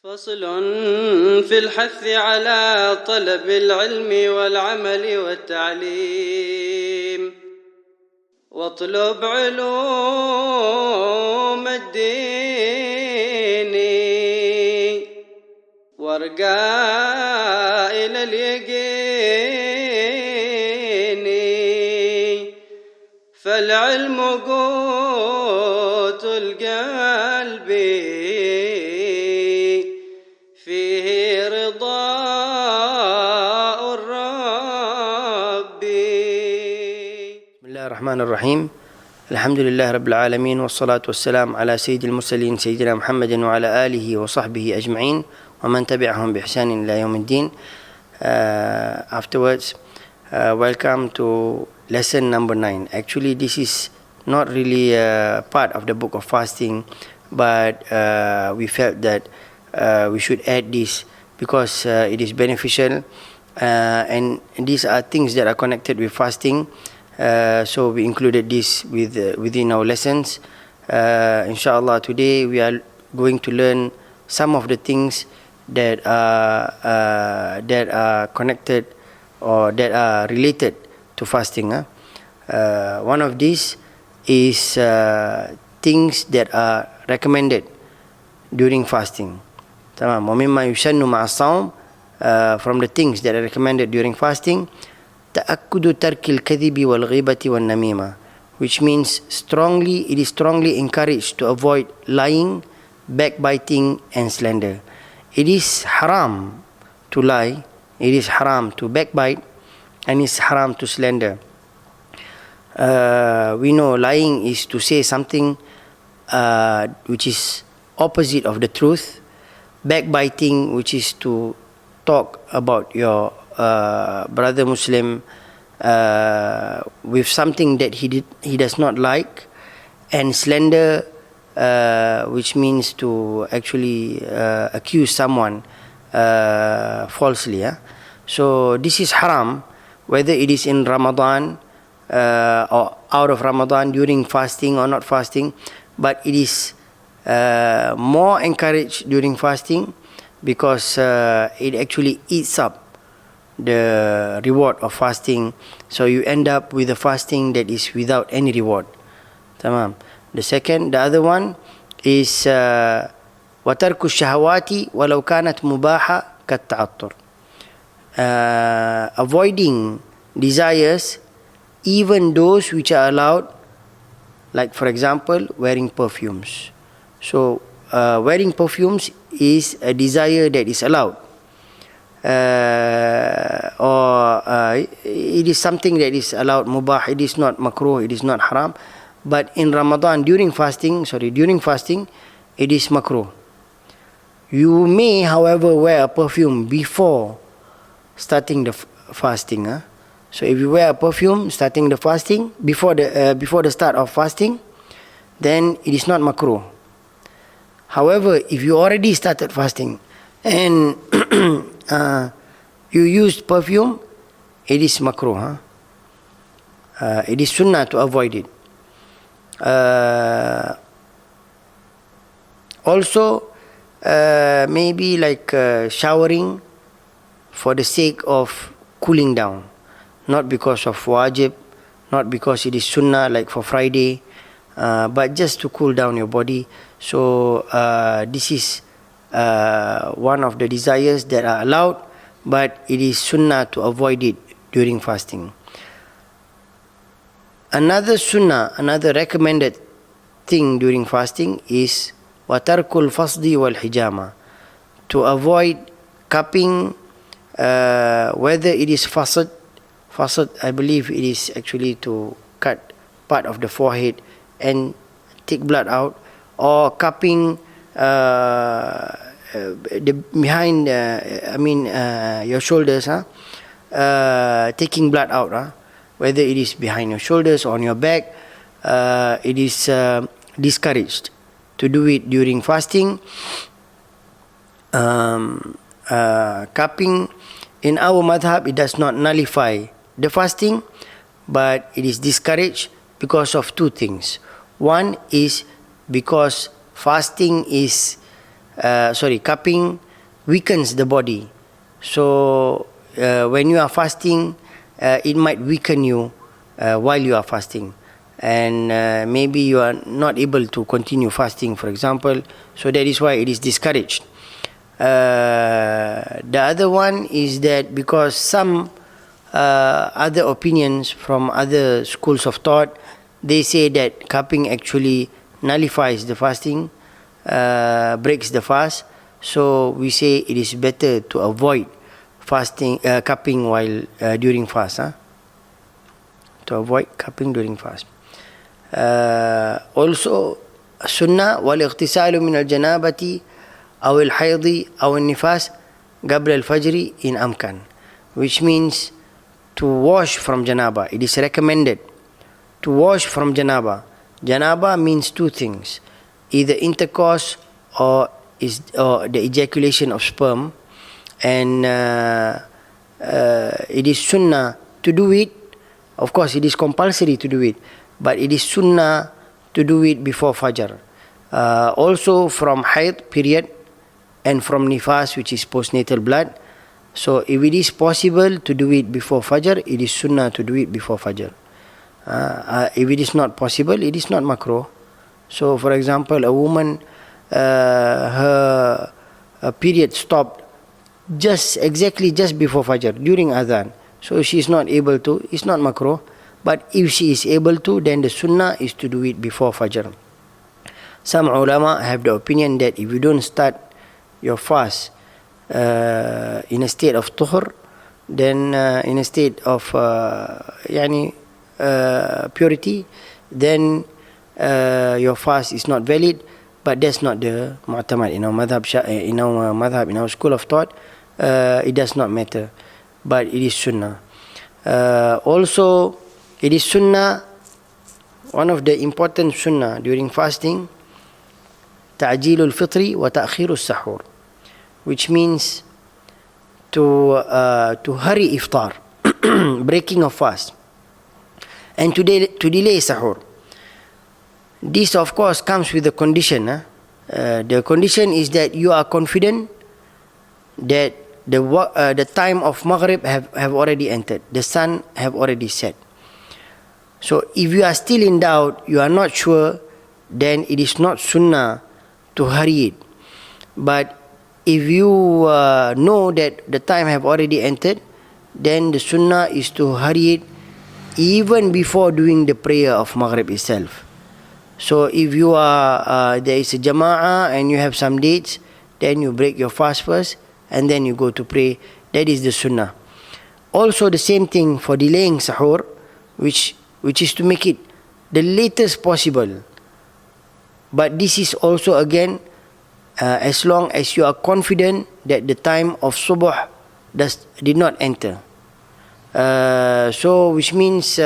فصل في الحث على طلب العلم والعمل والتعليم واطلب علوم الدين وارقى إلى اليقين فالعلم قوت القلب فيه رضاء الرب. بسم الله الرحمن الرحيم. الحمد لله رب العالمين والصلاة والسلام على سيد المرسلين سيدنا محمد وعلى آله وصحبه أجمعين ومن تبعهم بإحسان إلى يوم الدين. Afterwards, welcome to lesson number 9. Actually, this is not really a part of the book of fasting, but we felt that we should add this because it is beneficial, and these are things that are connected with fasting. So we included this within our lessons. Inshallah, today we are going to learn some of the things that are connected or that are related to fasting. One of these is things that are recommended during fasting. Tamam. وَمِمَّا يُسَنُّ مَعَ الصَّوْمِ, from the things that are recommended during fasting, تَأَكُّدُ تَرْكِ الْكَذِبِ وَالْغِيبَةِ وَالنَّمِيمَةِ, which means it is strongly encouraged to avoid lying, backbiting and slander. It is haram to lie, it is haram to backbite, and it is haram to slander. We know lying is to say something which is opposite of the truth. Backbiting, which is to talk about your brother Muslim with something that he does not like, and slander, which means to actually accuse someone falsely. So this is haram, whether it is in Ramadan or out of Ramadan, during fasting or not fasting, but it is more encouraged during fasting because it actually eats up the reward of fasting. So you end up with a fasting that is without any reward. Tamam. The other one is وَتَرْكُ الشَّهَوَاتِ وَلَوْ كَانَتْ مُبَاحَةً كَالتَّعَطُّرِ, avoiding desires, even those which are allowed, like for example wearing perfumes. So wearing perfumes is a desire that is allowed, or it is something that is allowed, mubah. It is not makruh, it is not haram. But in Ramadan, during fasting, it is makruh. You may, however, wear a perfume before starting the fasting. So if you wear a perfume starting the fasting, before the start of fasting, then it is not makruh. However, if you already started fasting and you used perfume, it is makruh. It is sunnah to avoid it. Also, maybe like showering for the sake of cooling down, not because of wajib, not because it is sunnah like for Friday, but just to cool down your body. So this is one of the desires that are allowed, but it is sunnah to avoid it during fasting. Another sunnah, another recommended thing during fasting is وَتَرْكُ الْفَصْدِ وَالْحِجَامَةِ, to avoid cupping, whether it is fasad, I believe it is actually to cut part of the forehead and take blood out, or cupping behind your shoulders, taking blood out, whether it is behind your shoulders or on your back. It is discouraged to do it during fasting. Cupping in our madhab, it does not nullify the fasting, but it is discouraged because of two things. One is because fasting is cupping weakens the body. So when you are fasting, it might weaken you while you are fasting, and maybe you are not able to continue fasting, for example. So that is why it is discouraged. The other one is that because some other opinions from other schools of thought, they say that cupping actually nullifies the fasting, breaks the fast. So we say it is better to avoid cupping while during fast. To avoid cupping during fast. Also, sunnah wal-ightisalu min al-janabati aw al-haydhi aw al-nifas qabla al-fajri in amkan, which means to wash from janaba. It is recommended to wash from janaba. Janaba means two things: either intercourse or the ejaculation of sperm, and it is sunnah to do it. Of course, it is compulsory to do it, but it is sunnah to do it before fajr. Also from hayd period and from nifas, which is postnatal blood. So if it is possible to do it before fajr, it is sunnah to do it before fajr. If it is not possible, it is not makruh. So for example, a woman, her period stopped exactly just before fajr, during adhan. So she is not able to, it's not makruh. But if she is able to, then the sunnah is to do it before fajr. Some ulama have the opinion that if you don't start your fast in a state of tuhur, then in a state of purity, then your fast is not valid. But that's not the mu'tamad in our madhab, in our school of thought. It does not matter, but it is sunnah. Also, it is sunnah, one of the important sunnah during fasting, ta'jilul fitri wa ta'khirus sahur, which means to hurry iftar, breaking of fast, and to delay sahur. This of course comes with a condition. The condition is that you are confident that the time of Maghrib have already entered, the sun have already set. So if you are still in doubt, you are not sure, then it is not sunnah to hurry it. But if you know that the time have already entered, then the sunnah is to hurry it even before doing the prayer of Maghrib itself. So if you are there is a jama'ah and you have some dates, then you break your fast first and then you go to pray. That is the sunnah. Also the same thing for delaying sahur, which is to make it the latest possible. But this is also again as long as you are confident that the time of subuh did not enter. So which means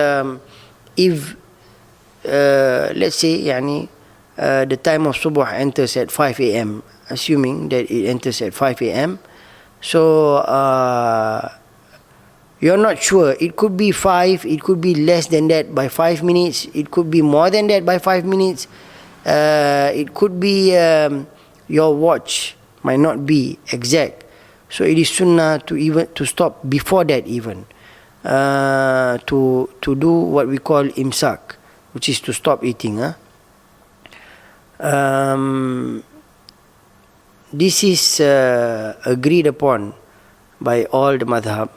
if let's say the time of subuh enters at 5 a.m., assuming that it enters at 5 a.m., so you're not sure, it could be 5, it could be less than that by 5 minutes, it could be more than that by 5 minutes, it could be your watch might not be exact. So it is sunnah to stop before that, even to do what we call imsak, which is to stop eating. This is agreed upon by all the madhab,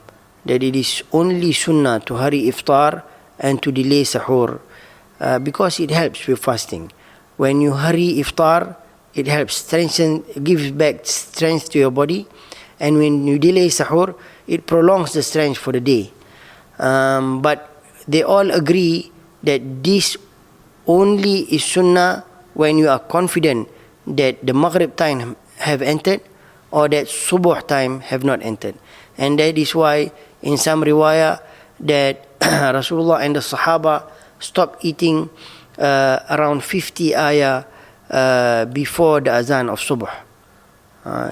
that it is only sunnah to hurry iftar and to delay sahur, because it helps with fasting. When you hurry iftar, it helps gives back strength to your body, and when you delay sahur, it prolongs the strength for the day. But they all agree that this only is sunnah when you are confident that the Maghrib time have entered or that Subuh time have not entered. And that is why in some riwayah that Rasulullah and the Sahaba stopped eating around 50 ayah before the azan of Subuh,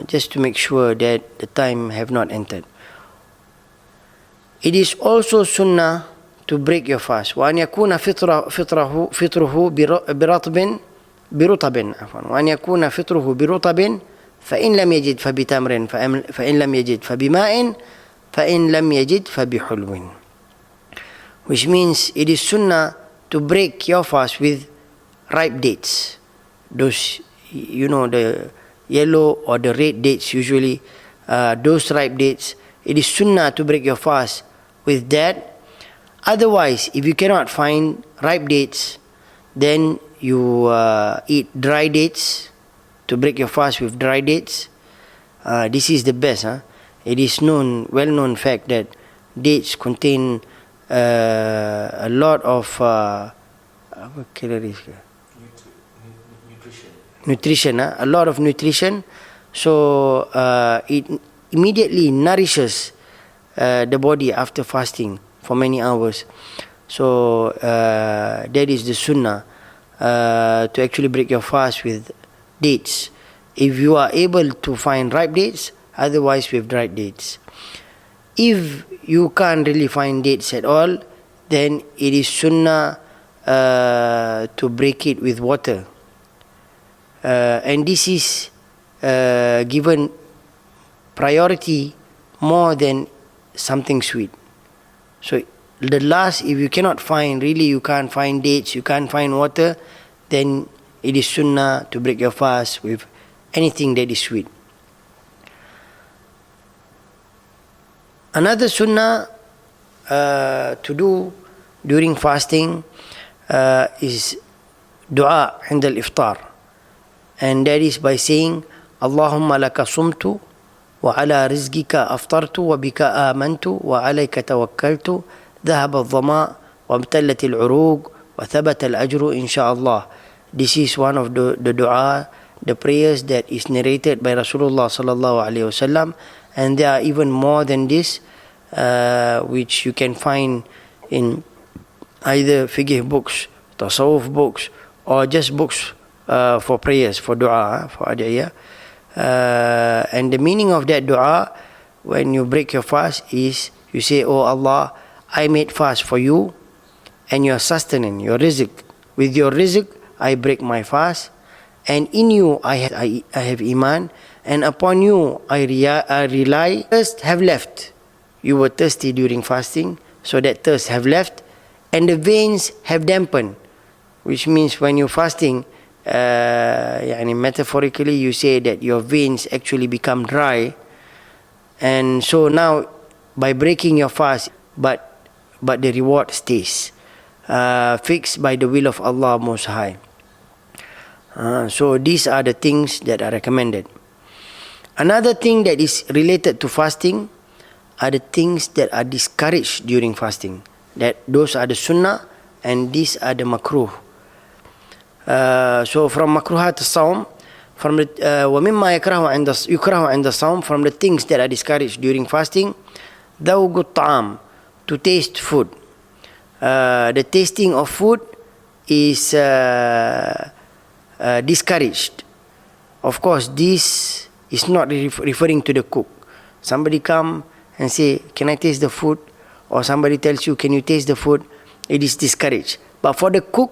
just to make sure that the time have not entered. It is also sunnah to break your fast. وأن يكون فطره برطب وأن يكون فطره برطب فإن لم يجد فبتمر فإن لم يجد فبماء فإن لم يجد فبحلو. Which means it is sunnah to break your fast with ripe dates. Those, the yellow or the red dates usually, those ripe dates. It is sunnah to break your fast with that. Otherwise, if you cannot find ripe dates, then you eat dry dates to break your fast with dry dates. This is the best. It is well-known fact that dates contain a lot of calories. Nutrition. A lot of nutrition. So it immediately nourishes the body after fasting for many hours. So that is the sunnah, to actually break your fast with dates. If you are able to find ripe dates, otherwise with dried dates. If you can't really find dates at all, then it is sunnah to break it with water. And this is given priority more than something sweet. So the last, if you cannot find, really you can't find dates, you can't find water, then it is sunnah to break your fast with anything that is sweet. Another sunnah to do during fasting is dua عند الإفطار, and that is by saying اللهم لك صمت وعلى رزقك أفطرت وبك آمنت وعليك توكلت ذهب الظماء وابتلت العروق وثبت الأجر إن شاء الله. This is one of the dua, the prayers that is narrated by Rasulullah sallallahu alaihi wasallam, and there are even more than this, which you can find in either fiqh books, tasawwuf books, or just books for prayers, for dua, for adiyah. And the meaning of that dua, when you break your fast, is you say, "Oh Allah, I made fast for you and your sustenance, your rizq. With your rizq, I break my fast, and in you I have iman, and upon you I rely. Thirst have left. You were thirsty during fasting, so that thirst have left, and the veins have dampened." Which means when you're fasting, metaphorically you say that your veins actually become dry, and so now by breaking your fast, but the reward stays fixed by the will of Allah Most High. So these are the things that are recommended. Another thing that is related to fasting are the things that are discouraged during fasting. That those are the sunnah, and these are the makruh. So from makruhat as-sawm, from the وَمِمَّا يُكْرَهُ عِنْدَ الصَّوْمِ, from the things that are discouraged during fasting, ذَوْقُ الطَّعَامِ, to taste food. The tasting of food is discouraged. Of course, this is not referring to the cook. Somebody come and say, "Can I taste the food?" Or somebody tells you, "Can you taste the food?" It is discouraged. But for the cook,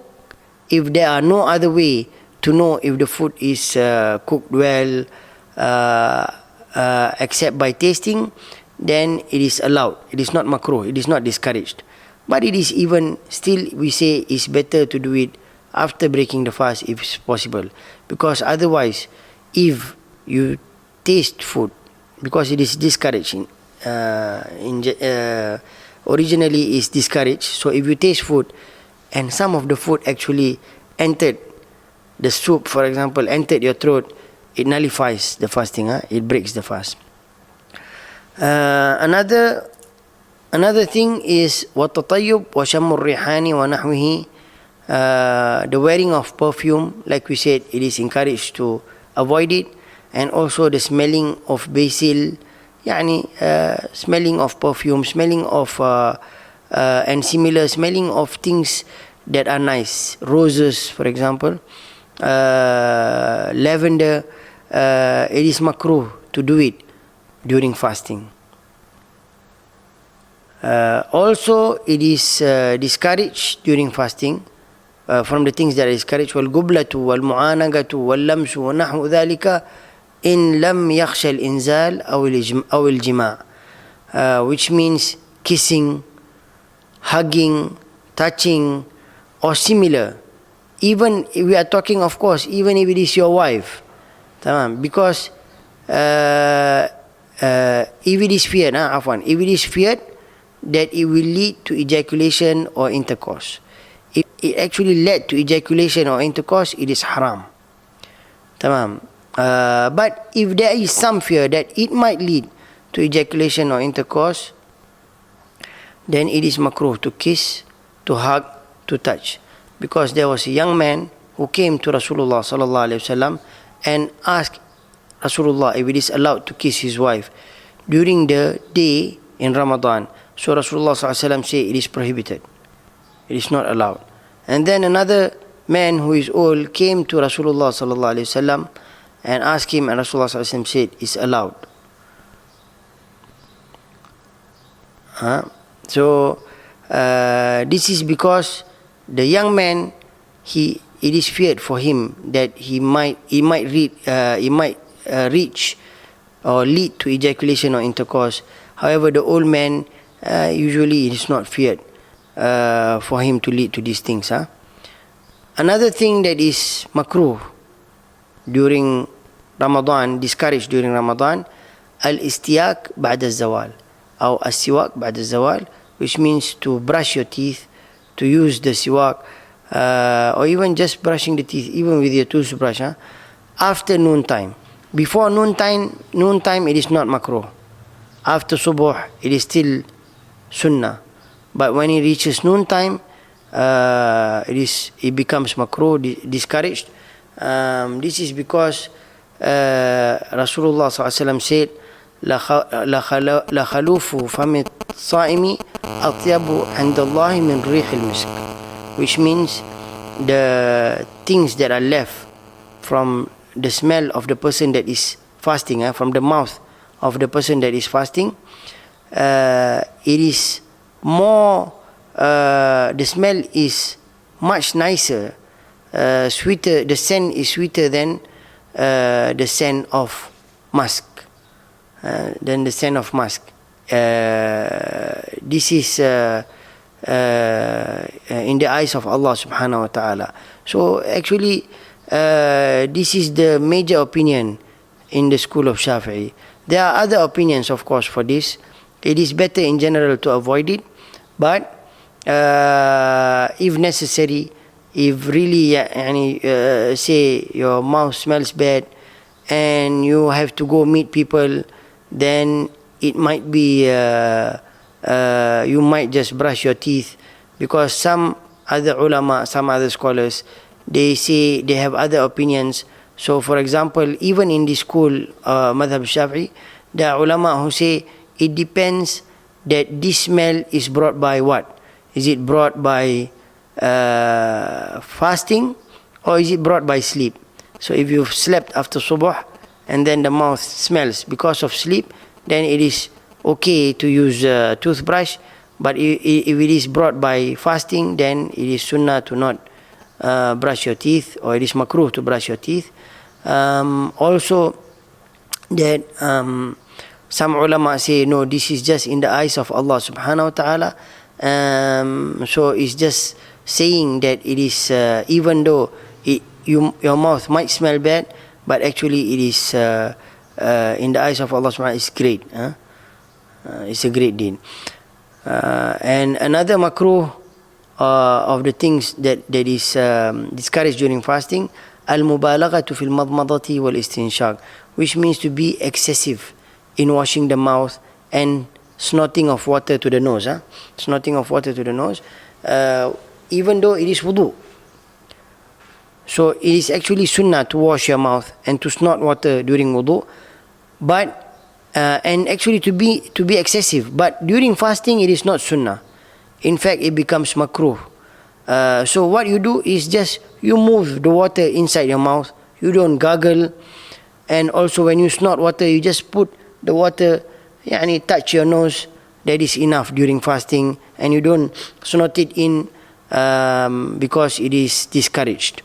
if there are no other way to know if the food is cooked well, except by tasting, then it is allowed. It is not makruh. It is not discouraged. But it is even still, we say it's better to do it after breaking the fast if it's possible. Because otherwise, if you taste food, because it is discouraging, originally is discouraged. So if you taste food and some of the food actually entered, the soup for example entered your throat, it nullifies the fasting. It breaks the fast. Another thing is وَالتَّطَيُّبْ وَشَمُّ الرِّحَانِ وَنَحْوِهِ, the wearing of perfume. Like we said, it is encouraged to avoid it. And also the smelling of basil, smelling of perfume, smelling of and similar smelling of things that are nice. Roses, for example, lavender. It is makruh to do it during fasting. Also, it is discouraged during fasting. From the things that are discouraged, وَالْقُبْلَةُ وَالْمُعَانَقَةُ وَاللَّمْسُ وَنَحْوُ ذَلِكَ in lam yakhsha al-inzal aw al-jima', which means kissing, hugging, touching, or similar. Even if we are talking, of course, even if it is your wife, because if it is feared, if it is feared that it will lead to ejaculation or intercourse. If it actually led to ejaculation or intercourse, it is haram. But if there is some fear that it might lead to ejaculation or intercourse, then it is makruh to kiss, to hug, to touch. Because there was a young man who came to Rasulullah sallallahu alaihi wasallam and asked Rasulullah if it is allowed to kiss his wife during the day in Ramadan. So Rasulullah sallallahu alaihi wasallam said it is prohibited. It is not allowed. And then another man who is old came to Rasulullah sallallahu alaihi wasallam and asked him, and Rasulullah sallallahu alaihi wasallam said it's allowed. So this is because the young man, it is feared for him that he might reach or lead to ejaculation or intercourse. However, the old man, usually it is not feared for him to lead to these things. Another thing that is makruh during Ramadan, discouraged during Ramadan, al-istiyak ba'da zawal, or as-siwak ba'da zawal, which means to brush your teeth, to use the siwak, or even just brushing the teeth, even with your toothbrush, after noon time. Before noon time it is not makruh. After subuh, it is still sunnah. But when it reaches noon time, it becomes makruh, discouraged. This is because Rasulullah SAW said, la khalufu famit sa'imi atyabu indallahi min rih al-misk, which means the things that are left from the smell of the person that is fasting, from the mouth of the person that is fasting, it is more, the smell is much nicer, sweeter, the scent is sweeter than the scent of musk. This is in the eyes of Allah subhanahu wa ta'ala. So actually, this is the major opinion in the school of Shafi'i. There are other opinions, of course, for this. It is better in general to avoid it, but if necessary, if really say your mouth smells bad and you have to go meet people, then it might be you might just brush your teeth, because some other ulama, some other scholars, they say they have other opinions. So for example, even in the school madhab Shafi'i, there are ulama who say it depends that this smell is brought by what? Is it brought by fasting, or is it brought by sleep? So if you've slept after subuh and then the mouth smells because of sleep, then it is okay to use a toothbrush. But if it is brought by fasting, then it is sunnah to not brush your teeth, or it is makruh to brush your teeth. Also, that some ulama say no, this is just in the eyes of Allah subhanahu wa ta'ala. So it's just saying that it is even though your mouth might smell bad, but actually it is in the eyes of Allah subhanahu wa ta'ala, it's great. It's a great deed. And another makruh of the things that is discouraged during fasting, al-mubalaghatu fil madmadati wal istinshaq, which means to be excessive in washing the mouth and snorting of water to the nose. Snorting of water to the nose, even though it is wudu. So it is actually sunnah to wash your mouth and to snort water during wudu, but and actually to be excessive. But during fasting, it is not sunnah. In fact, it becomes makruh. So what you do is just you move the water inside your mouth. You don't gargle, and also when you snort water, you just put the water, touch your nose. That is enough during fasting, and you don't snort it in because it is discouraged.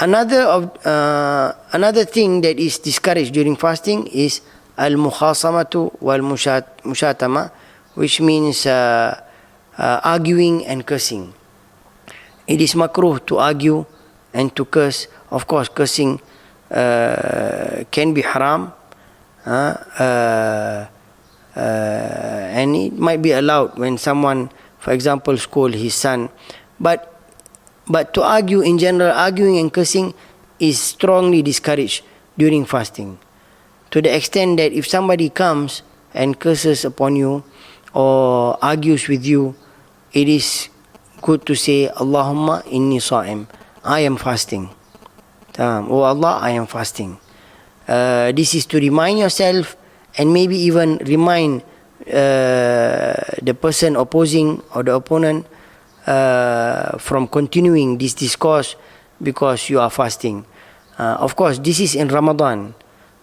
Another thing that is discouraged during fasting is al-mukhasamatu wal-mushatama, which means arguing and cursing. It is makruh to argue and to curse. Of course, cursing can be haram, and it might be allowed when someone, for example, scold his son. But to argue in general, arguing and cursing is strongly discouraged during fasting, to the extent that if somebody comes and curses upon you or argues with you, it is good to say, Allahumma inni sa'im, I am fasting. Oh Allah, I am fasting. This is to remind yourself, and maybe even remind the person opposing or the opponent from continuing this discourse because you are fasting. Of course, this is in Ramadan,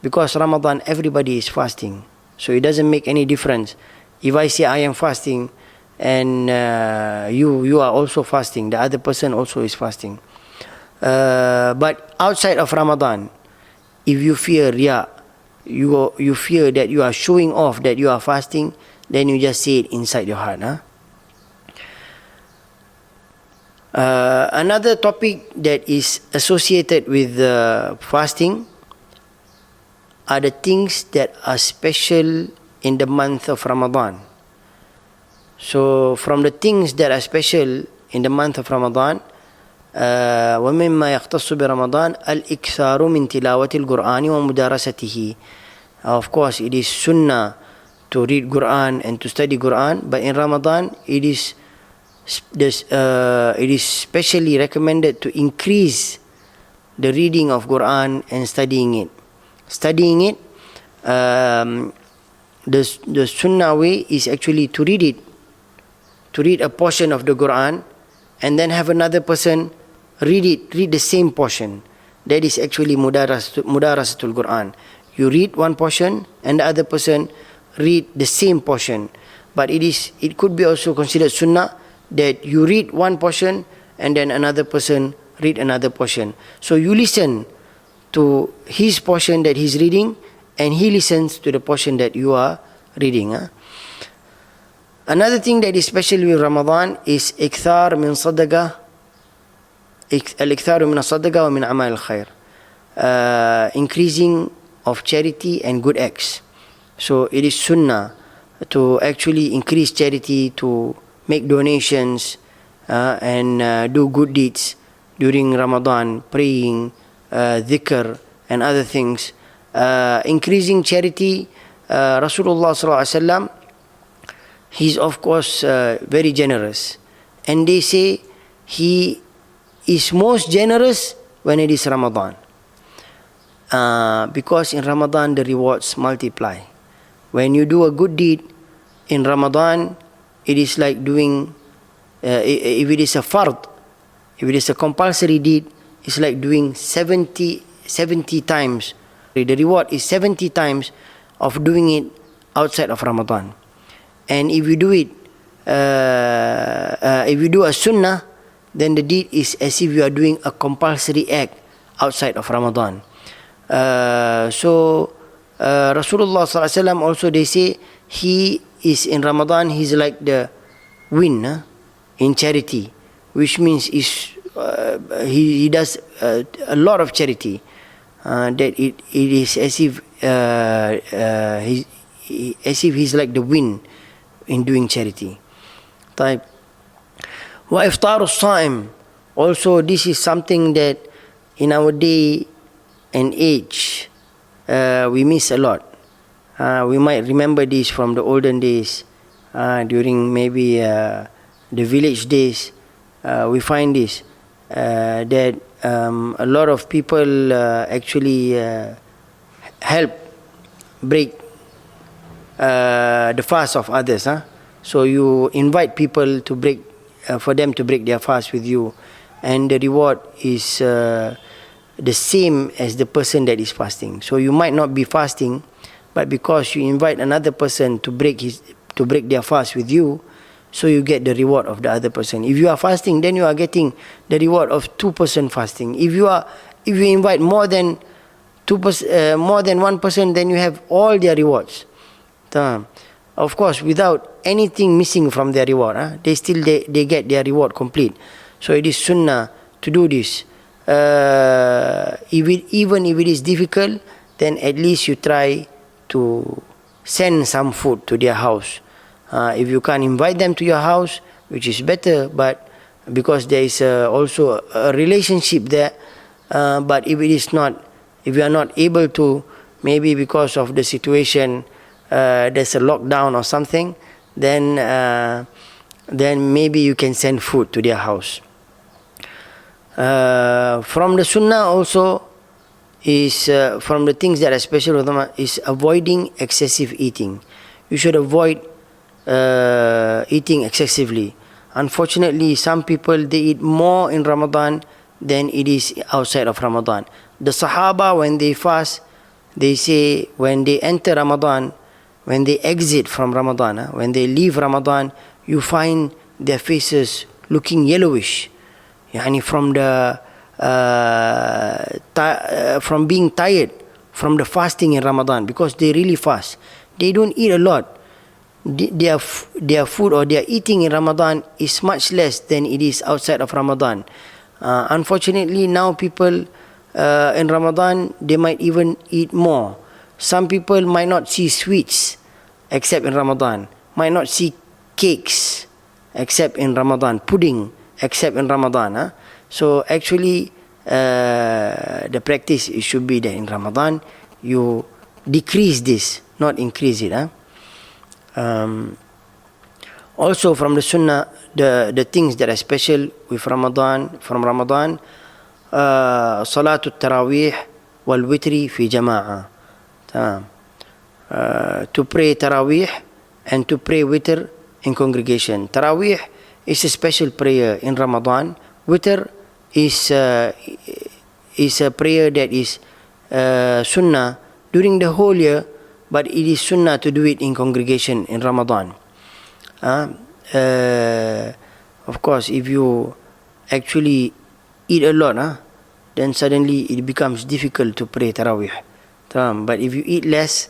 because Ramadan everybody is fasting, so it doesn't make any difference if I say I am fasting and you are also fasting, the other person also is fasting. But outside of Ramadan, if you fear riya, you fear that you are showing off that you are fasting, then you just say it inside your heart. Another topic that is associated with fasting are the things that are special in the month of Ramadan. So from the things that are special in the month of Ramadan, وَمِمَّا يَخْتَصُّ بِرَمَضَانِ الْإِكْثَارُ مِنْ تِلَاوَةِ الْقُرْآنِ وَمُدَارَسَتِهِ. Of course, it is sunnah to read Quran and to study Quran, but in Ramadan it is specially recommended to increase the reading of Quran and studying it. The sunnah way is actually to read it, to read a portion of the Quran and then have another person read the same portion. That is actually mudarasatul Quran. You read one portion and the other person read the same portion. But it could be also considered sunnah that you read one portion and then another person read another portion. So you listen to his portion that he's reading and he listens to the portion that you are reading. Another thing that is special with Ramadan is ikthar min sadaqah, al-iktharu min as-sadaqah wa min amal al-khair, increasing of charity and good acts. So it is sunnah to actually increase charity, to make donations and do good deeds during Ramadan, praying, dhikr and other things. Increasing charity, Rasulullah sallallahu alaihi wasallam, he's of course very generous, and they say he is most generous when it is Ramadan, because in Ramadan the rewards multiply. When you do a good deed in Ramadan, it is like doing, if it is a fard, if it is a compulsory deed, it's like doing 70 times. The reward is 70 times of doing it outside of Ramadan. And if you do it, if you do a sunnah, then the deed is as if you are doing a compulsory act outside of Ramadan. So Rasulullah sallallahu alaihi wasallam also, they say he is in Ramadan, he's like the wind in charity, which means he does a lot of charity, that it is as if he's like the wind in doing charity. Type wa iftaru as-sa'im, also this is something that in our day and age we miss a lot. We might remember this from the olden days, during maybe the village days. We find this, that a lot of people actually help break the fast of others. So you invite people to break, for them to break their fast with you, and the reward is the same as the person that is fasting. So you might not be fasting, but because you invite another person to break their fast with you, so you get the reward of the other person. If you are fasting, then you are getting the reward of 2 person fasting. If you are If you invite more than more than one person, then you have all their rewards. Of course, without anything missing from their reward, they get their reward complete. So it is sunnah to do this. Even if it is difficult, then at least you try to send some food to their house. If you can't invite them to your house, which is better, but because there is also a relationship there. But if you are not able to, maybe because of the situation, there's a lockdown or something, then maybe you can send food to their house. From the sunnah also is from the things that are special is avoiding excessive eating. You should avoid eating excessively. Unfortunately, some people, they eat more in Ramadan than it is outside of Ramadan. The Sahaba, when they fast, they say when they enter Ramadan, when they exit from Ramadan, when they leave Ramadan, you find their faces looking yellowish. Yani from being tired from the fasting in Ramadan, because they really fast. They don't eat a lot. Their food or their eating in Ramadan is much less than it is outside of Ramadan. Unfortunately, now people in Ramadan, they might even eat more. Some people might not see sweets except in Ramadan, might not see cakes except in Ramadan, pudding except in Ramadan. So actually, the practice, it should be that in Ramadan you decrease this, not increase it. Also from the sunnah, the things that are special with Ramadan, from Ramadan, Salatul Tarawih wal Witri fi Jama'ah. To pray Tarawih and to pray Witr in congregation. Tarawih is a special prayer in Ramadan. Witr is a prayer that is sunnah during the whole year, but it is sunnah to do it in congregation in Ramadan. Of course, if you actually eat a lot, then suddenly it becomes difficult to pray Tarawih. But if you eat less,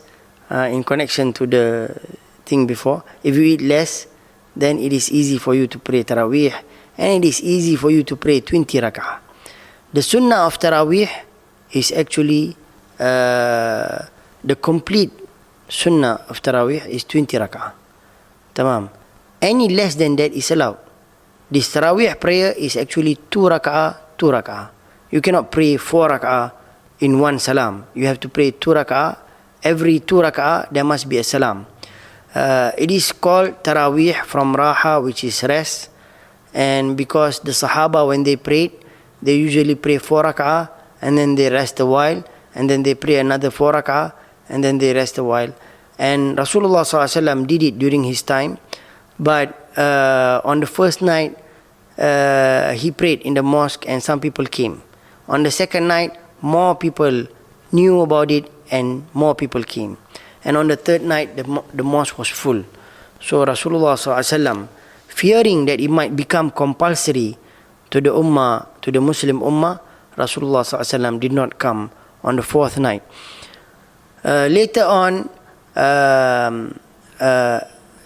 in connection to the thing before, if you eat less, then it is easy for you to pray Tarawih, and it is easy for you to pray 20 rak'ah. The sunnah of Tarawih is actually the complete sunnah of Tarawih is 20 rak'ah. Tamam. Any less than that is allowed. This Tarawih prayer is actually 2 rak'ah, 2 rak'ah. You cannot pray 4 rak'ah in one salam. You have to pray 2 rak'ah. Every 2 rak'ah there must be a salam. It is called Tarawih from Raha, which is rest. And because the Sahaba, when they prayed, they usually pray 4 rak'ah and then they rest a while, and then they pray another 4 rak'ah and then they rest a while. And Rasulullah SAW did it during his time, but on the first night he prayed in the mosque and some people came. On the second night, more people knew about it and more people came. And on the third night, the mosque was full. So Rasulullah SAW, fearing that it might become compulsory to the ummah, to the Muslim ummah, Rasulullah SAW did not come on the fourth night. Later on,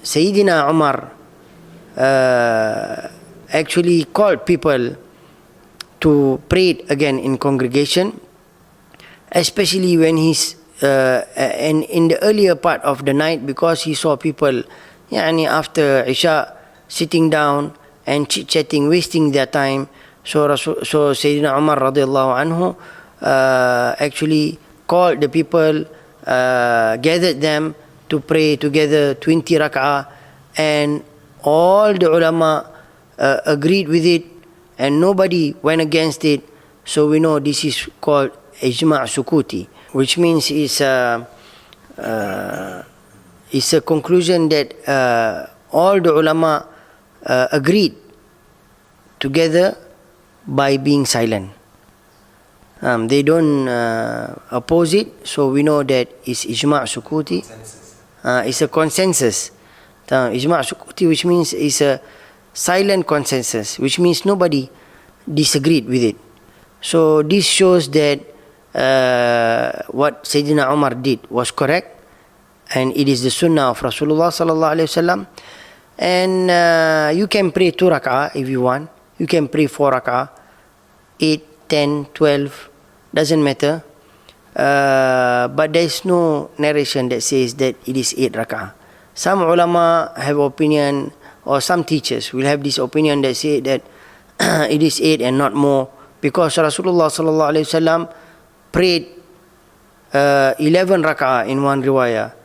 Sayyidina Umar actually called people to pray again in congregation, especially when he's and in the earlier part of the night, because he saw people after Isha sitting down and chit-chatting, wasting their time. So Sayyidina Umar radiallahu anhu actually called the people, gathered them to pray together 20 rak'ah, and all the ulama agreed with it and nobody went against it. So we know this is called ijma' sukuti, which means it's a conclusion that all the ulama agreed together by being silent. They don't oppose it, so we know that it's ijma' sukuti. It's a consensus. Ijma' sukuti, which means it's a silent consensus, which means nobody disagreed with it. So this shows that what Sayyidina Umar did was correct, and it is the sunnah of Rasulullah sallallahu alaihi wasallam. And you can pray 2 rak'ah if you want. You can pray 4 rak'ah, 8, 10, 12, doesn't matter. But there is no narration that says that it is 8 rak'ah. Some ulama have opinion, or some teachers will have this opinion that say that it is 8 and not more, because Rasulullah sallallahu alaihi wasallam prayed 11 rak'ah in one riwayah,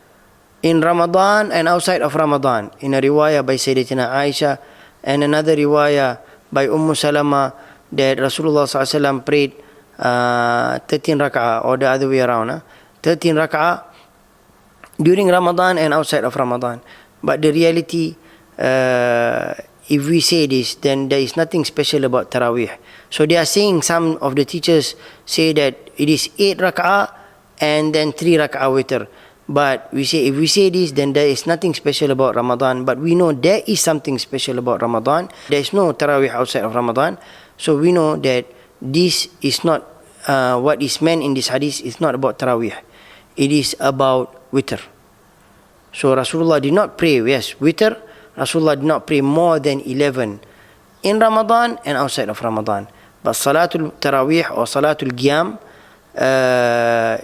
in Ramadan and outside of Ramadan. In a riwayah by Sayyidatina Aisha and another riwayah by Salama that Rasulullah sallallahu alaihi wasallam prayed 13 rak'ah, or the other way around, 13 rak'ah during Ramadan and outside of Ramadan. But the reality, if we say this, then there is nothing special about Taraweeh. So they are saying, some of the teachers say that it is 8 rak'ah and then 3 rak'ah witr. But we say, if we say this, then there is nothing special about Ramadan. But we know there is something special about Ramadan. There is no Taraweeh outside of Ramadan. So we know that this is not, what is meant in this hadith is not about Taraweeh. It is about witr. So Rasulullah did not pray, yes, witr. Rasulullah did not pray more than 11 in Ramadan and outside of Ramadan. But Salatul Taraweeh or Salatul Qiyam,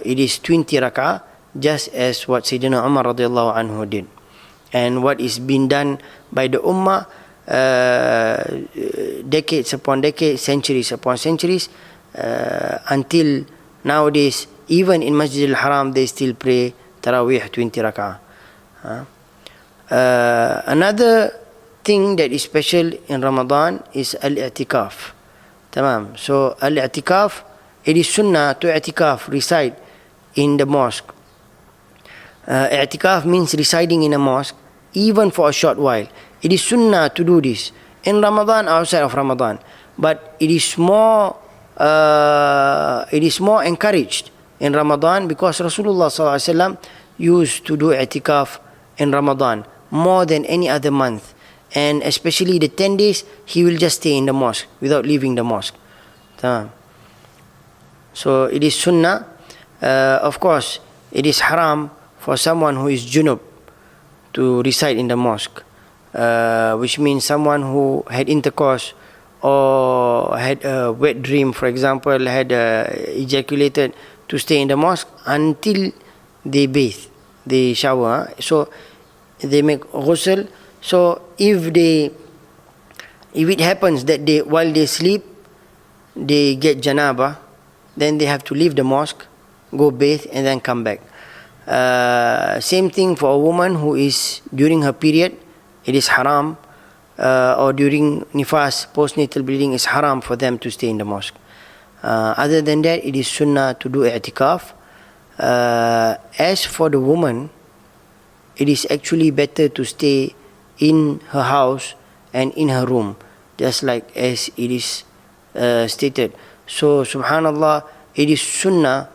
it is 20 rak'ah, just as what Sayyidina Umar radiallahu anhu did. And what is being done by the Ummah, decades upon decades, centuries upon centuries, until nowadays, even in Masjid al-Haram, they still pray Taraweeh 20 rak'ah. Another thing that is special in Ramadan is al-i'tikaf. Tamam. So al-i'tikaf, it is sunnah to i'tikaf, reside in the mosque. I'tikaf means residing in a mosque, even for a short while. It is sunnah to do this in Ramadan, outside of Ramadan. But it is more encouraged in Ramadan, because Rasulullah sallallahu alaihi wasallam used to do i'tikaf in Ramadan more than any other month. And especially the 10 days, he will just stay in the mosque without leaving the mosque. So it is sunnah. Of course, it is haram for someone who is junub to reside in the mosque, which means someone who had intercourse or had a wet dream, for example, had ejaculated, to stay in the mosque until they bathe, they shower. So they make ghusl. So if it happens that while they sleep, they get janaba, then they have to leave the mosque, go bathe, and then come back. Same thing for a woman who is during her period, it is haram, or during nifas, postnatal bleeding, is haram for them to stay in the mosque. Other than that, it is sunnah to do i'tikaf. As for the woman, it is actually better to stay in her house and in her room, just like as it is stated. So subhanallah, it is sunnah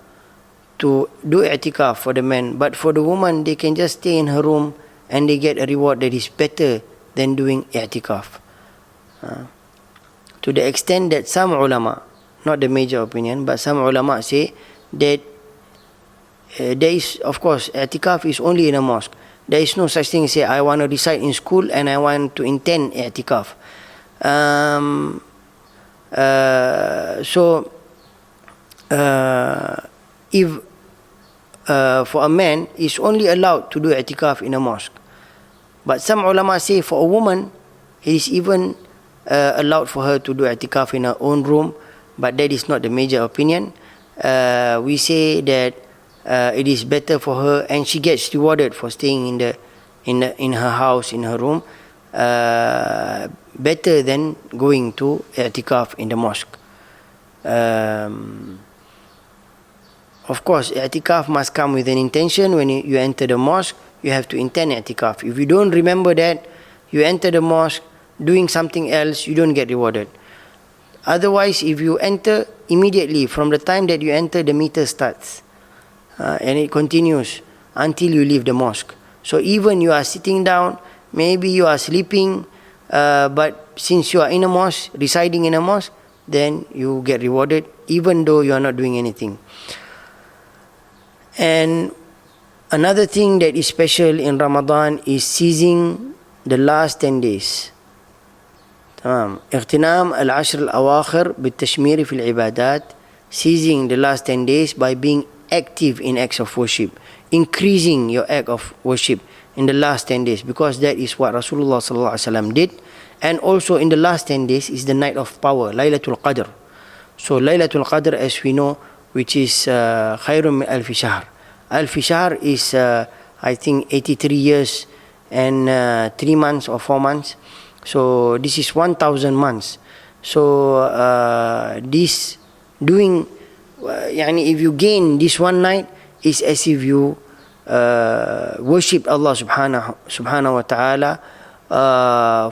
to do i'tikaf for the men, but for the woman, they can just stay in her room and they get a reward that is better than doing i'tikaf. To the extent that some ulama, not the major opinion, but some ulama say that there is, of course, i'tikaf is only in a mosque. There is no such thing as say, I want to reside in school and I want to intend i'tikaf. If for a man, is only allowed to do i'tikaf in a mosque. But some ulama say for a woman, it is even allowed for her to do i'tikaf in her own room, but that is not the major opinion. We say that it is better for her, and she gets rewarded for staying in her house, in her room, better than going to i'tikaf in the mosque. Of course, i'tikaf must come with an intention. When you enter the mosque, you have to intend i'tikaf. If you don't remember that, you enter the mosque doing something else, you don't get rewarded. Otherwise, if you enter immediately, from the time that you enter, the meter starts, and it continues until you leave the mosque. So even you are sitting down, maybe you are sleeping, but since you are in a mosque, residing in a mosque, then you get rewarded even though you are not doing anything. And another thing that is special in Ramadan is seizing the last 10 days. تمام. اغتنام العشر الأواخر بالتشمير في العبادات, seizing the last 10 days by being active in acts of worship, increasing your act of worship in the last 10 days, because that is what Rasulullah sallallahu alaihi wasallam did. And also in the last 10 days is the night of power, Laylatul Qadr. So Laylatul Qadr, as we know, which is khairun min alfi shahr. Alfi shahr is I think 83 years and 3 months or 4 months. So this is 1000 months. So this doing يعني if you gain this one night is as if you worship Allah subhanahu wa ta'ala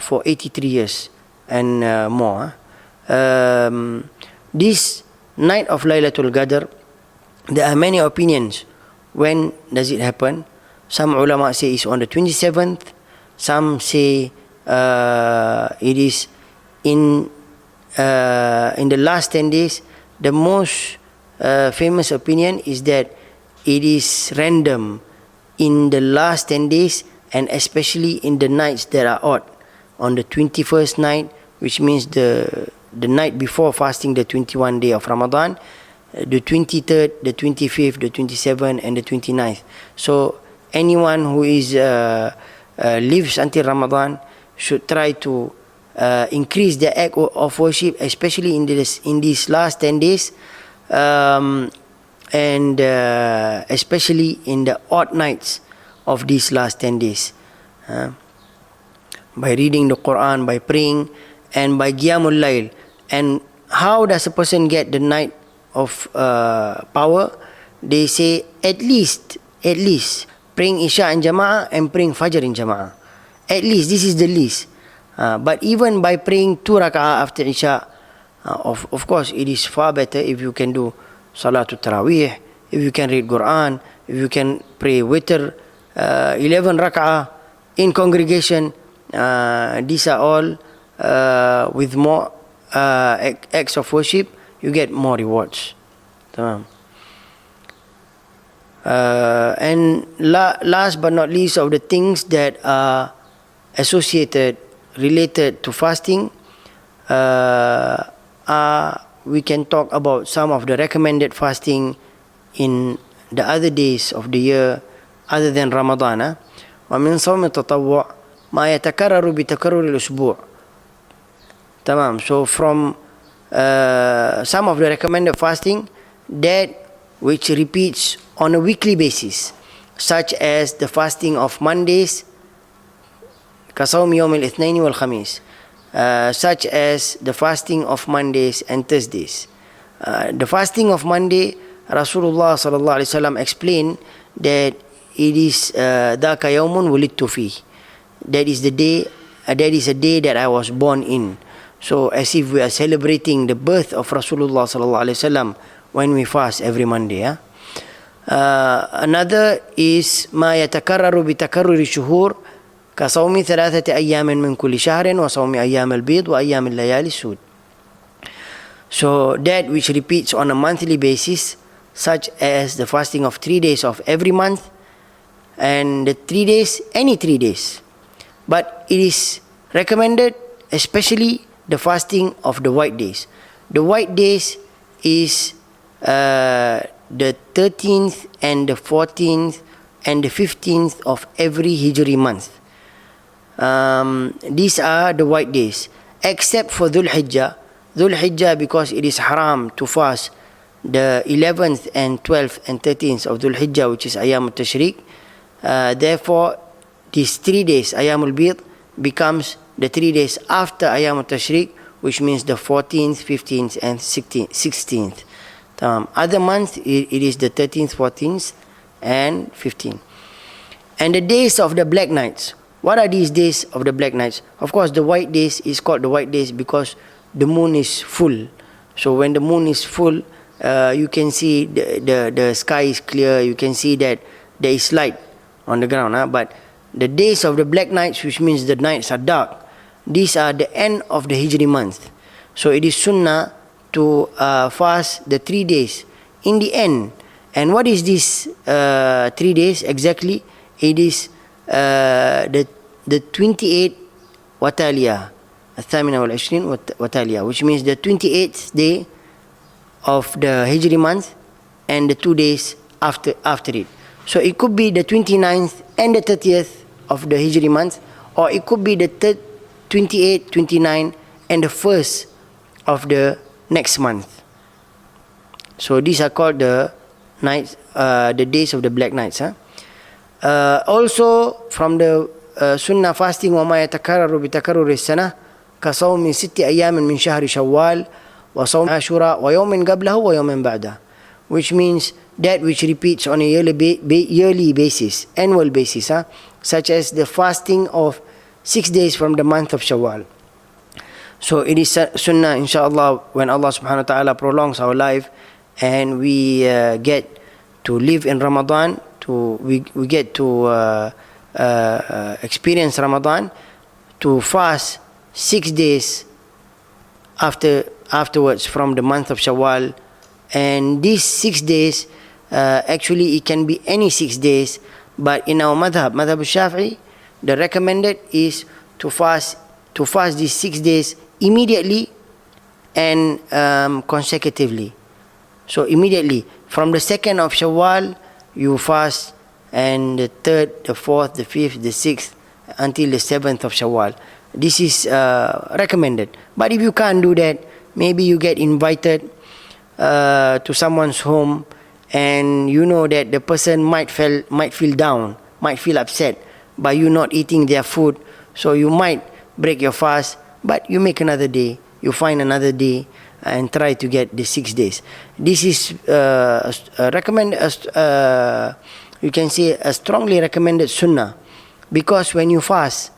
for 83 years and more. This night of Laylatul Qadr, there are many opinions. When does it happen? Some ulama say it's on the 27th. Some say it is in the last 10 days. The most famous opinion is that it is random in the last 10 days, and especially in the nights that are odd. On the 21st night, which means the night before fasting, the 21 day of Ramadan, the 23rd, the 25th, the 27th, and the 29th. So anyone who is lives until Ramadan should try to increase the act of worship, especially in these last 10 days, and especially in the odd nights of these last 10 days. By reading the Quran, by praying, and by Qiyamul Layl. And how does a person get the night of power? They say at least praying Isha in Jama'ah and praying Fajr in Jama'ah. At least, this is the least. But even by praying 2 rak'ah after Isha, of course it is far better if you can do Salatul Taraweeh, if you can read Quran, if you can pray witr, 11 rak'ah in congregation. These are all with more acts of worship, you get more rewards. Tamam. And last but not least of the things that are associated, related to fasting, we can talk about some of the recommended fasting in the other days of the year other than Ramadan. ومن صوم التطوع ما يتكرر بتكرر الأسبوع. تمام. So from some of the recommended fasting, that which repeats on a weekly basis, such as the fasting of Mondays, كصوم يوم الاثنين والخميس, such as the fasting of Mondays and Thursdays. The fasting of Monday, Rasulullah sallallahu alaihi wasallam explained that it is ذاك يوم ولدت فيه. That is the day. That is a day that I was born in. So as if we are celebrating the birth of Rasulullah sallallahu alaihi wasallam when we fast every Monday. Another is ما يتكرر بتكرر الشهور كصوم 3 أيام من كل شهر وصوم أيام البيض وأيام الليالي السود. So that which repeats on a monthly basis, such as the fasting of 3 days of every month, and the 3 days, any 3 days. But it is recommended especially the fasting of the white days. The white days is the 13th and the 14th and the 15th of every hijri month. These are the white days, except for Dhul Hijjah. Dhul Hijjah, because it is haram to fast the 11th and 12th and 13th of Dhul Hijjah, which is Ayam al-Tashriq. Therefore, these 3 days, Ayam al-Bid, becomes the 3 days after Ayam al-Tashriq, which means the 14th, 15th and 16th. Other months, it is the 13th, 14th and 15th. And the days of the black nights. What are these days of the black nights? Of course, the white days is called the white days because the moon is full. So when the moon is full, you can see the sky is clear. You can see that there is light on the ground. But the days of the black nights, which means the nights are dark, these are the end of the hijri month. So it is sunnah to fast the 3 days in the end. And what is this 3 days exactly? It is the 28 Watalia, Safinah wal-20 Watalia, which means the 28th day of the hijri month and the 2 days after it. So it could be the 29th and the 30th of the hijri month, or it could be the 28, 29 and the 1st of the next month. So these are called the nights, the days of the black nights. Also from the Sunnah Fasting, وَمَا يَتَكَرَّرُ بِتَكَرُّرِ السَّنَةِ كَصَوْمِ 6 أيام من شهر شوال وصوم عاشوراء ويوم قبله ويوم بعده, which means that which repeats on a yearly basis, annual basis, such as the fasting of 6 days from the month of Shawwal. So it is sunnah, inshallah, when Allah subhanahu wa ta'ala prolongs our life and we get to live in Ramadan, we get to experience Ramadan, to fast 6 days afterwards from the month of Shawwal. And these 6 days, actually it can be any 6 days, but in our madhab al-Shafi'i, the recommended is to fast these 6 days immediately and consecutively. So immediately from the 2nd of Shawwal you fast, and the 3rd, the 4th, the 5th, the 6th until the 7th of Shawwal. This is recommended. But if you can't do that, maybe you get invited to someone's home and you know that the person might feel down, might feel upset by you not eating their food, so you might break your fast, but you make another day, you find another day and try to get the 6 days. This is you can say a strongly recommended sunnah, because when you fast,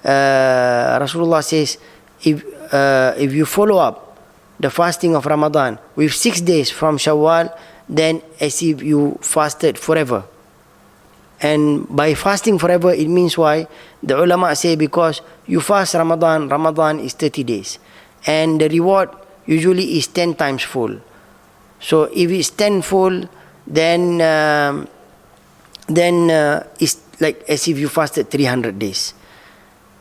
Rasulullah says, if you follow up the fasting of Ramadan with 6 days from Shawwal, then as if you fasted forever. And by fasting forever, it means why? The ulama say because you fast Ramadan is 30 days, and the reward usually is 10 times full. So if it's 10 full, then it's like as if you fasted 300 days.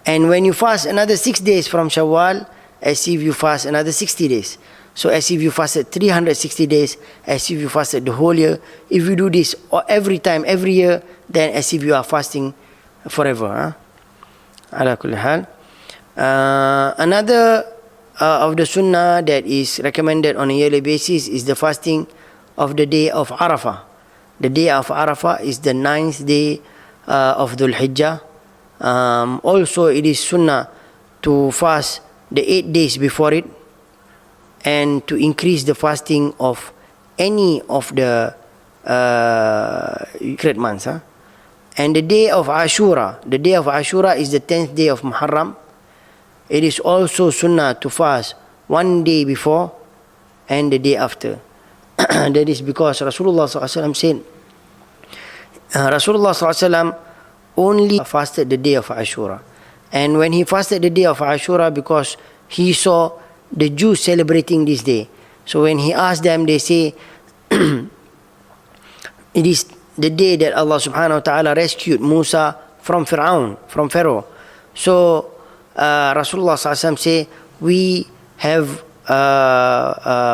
And when you fast another 6 days from Shawwal, as if you fast another 60 days. So as if you fasted 360 days, as if you fasted the whole year. If you do this every time, every year, then as if you are fasting forever. Ala kulli hal. Another of the sunnah that is recommended on a yearly basis is the fasting of the day of Arafah. The day of Arafah is the 9th day of Dhul Hijjah. Also it is sunnah to fast the 8 days before it, and to increase the fasting of any of the sacred months. And the day of Ashura is the 10th day of Muharram. It is also sunnah to fast 1 day before and the day after. That is because Rasulullah SAW said, Rasulullah SAW only fasted the day of Ashura. And when he fasted the day of Ashura, because he saw the Jews celebrating this day, so when he asked them, they say, it is the day that Allah subhanahu wa ta'ala rescued Musa from Pharaoh. So Rasulullah SAW say, we have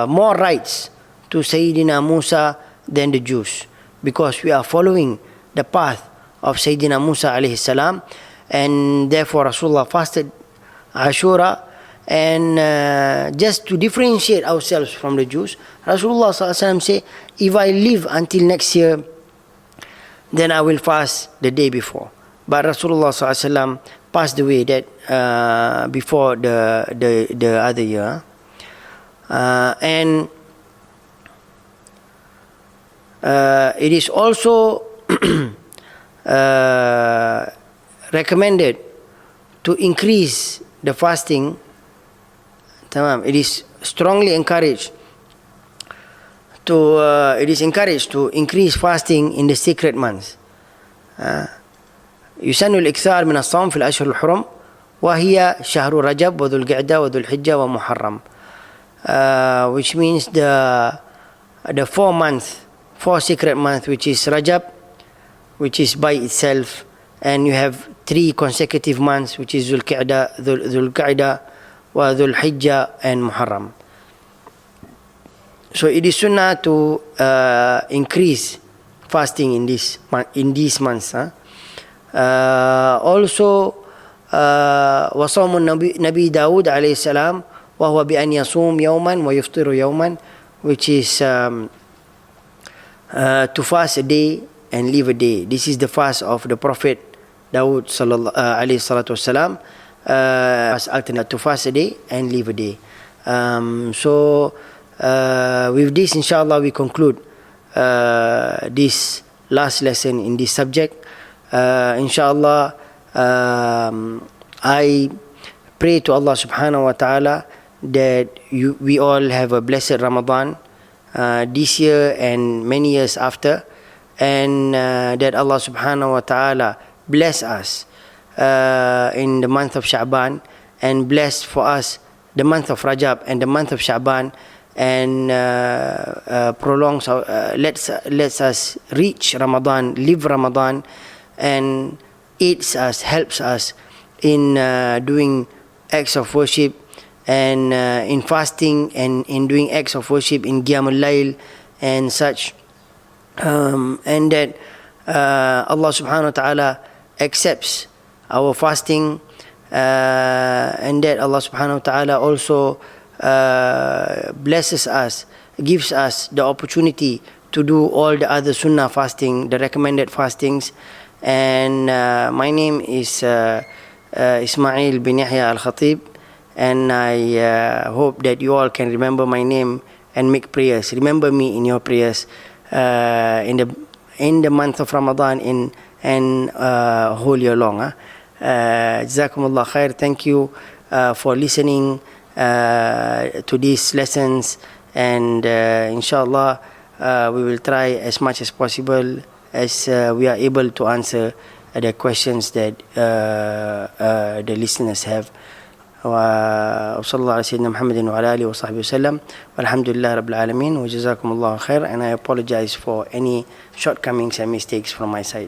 more rights to Sayyidina Musa than the Jews, because we are following the path of Sayyidina Musa alayhi salam. And therefore Rasulullah fasted Ashura, and just to differentiate ourselves from the Jews, Rasulullah SAW say, if I live until next year, then I will fast the day before. But Rasulullah SAW passed away that before the other year. And it is also recommended to increase the fasting. It is strongly encouraged to increase fasting in the sacred months. يسن الإكثار من الصوم في الأشهر الحرم وهي شهر رجب وذو القعدة وذو الحجة ومحرم. which means the 4 sacred months, which is Rajab, which is by itself, and you have 3 consecutive months, which is Dhul Qa'dah, wa Dhul Hijjah, and Muharram. So it is sunnah to increase fasting in these months. Also, وصوم النبي داود عليه السلام وهو بأن يصوم يوما ويفطر يوما, which is to fast a day and leave a day. This is the fast of the Prophet Dawood alayhi salatu wasalam, as alternate to fast a day and leave a day. So with this, inshallah, we conclude this last lesson in this subject. Inshallah, I pray to Allah subhanahu wa ta'ala that we all have a blessed Ramadan this year and many years after, and that Allah subhanahu wa ta'ala bless us in the month of Sha'ban, and bless for us the month of Rajab and the month of Sha'ban, and prolongs lets us reach Ramadan, live Ramadan, and aids us, helps us in doing acts of worship, and in fasting, and in doing acts of worship in Qiyamul Layl and such, and that Allah subhanahu wa ta'ala accepts our fasting, and that Allah subhanahu wa ta'ala also blesses us, gives us the opportunity to do all the other sunnah fasting, the recommended fastings. And my name is Ismaeil bin Yahya al-Khatib, and I hope that you all can remember my name and make prayers. Remember me in your prayers in the month of Ramadan and whole year long. Jazakumullah khair. Thank you for listening to these lessons, and inshallah we will try as much as possible as we are able to answer the questions that the listeners have. وصلى الله على سيدنا محمد وعلى آله وصحبه وسلم والحمد لله رب العالمين وجزاكم الله خير. And I apologize for any shortcomings and mistakes from my side.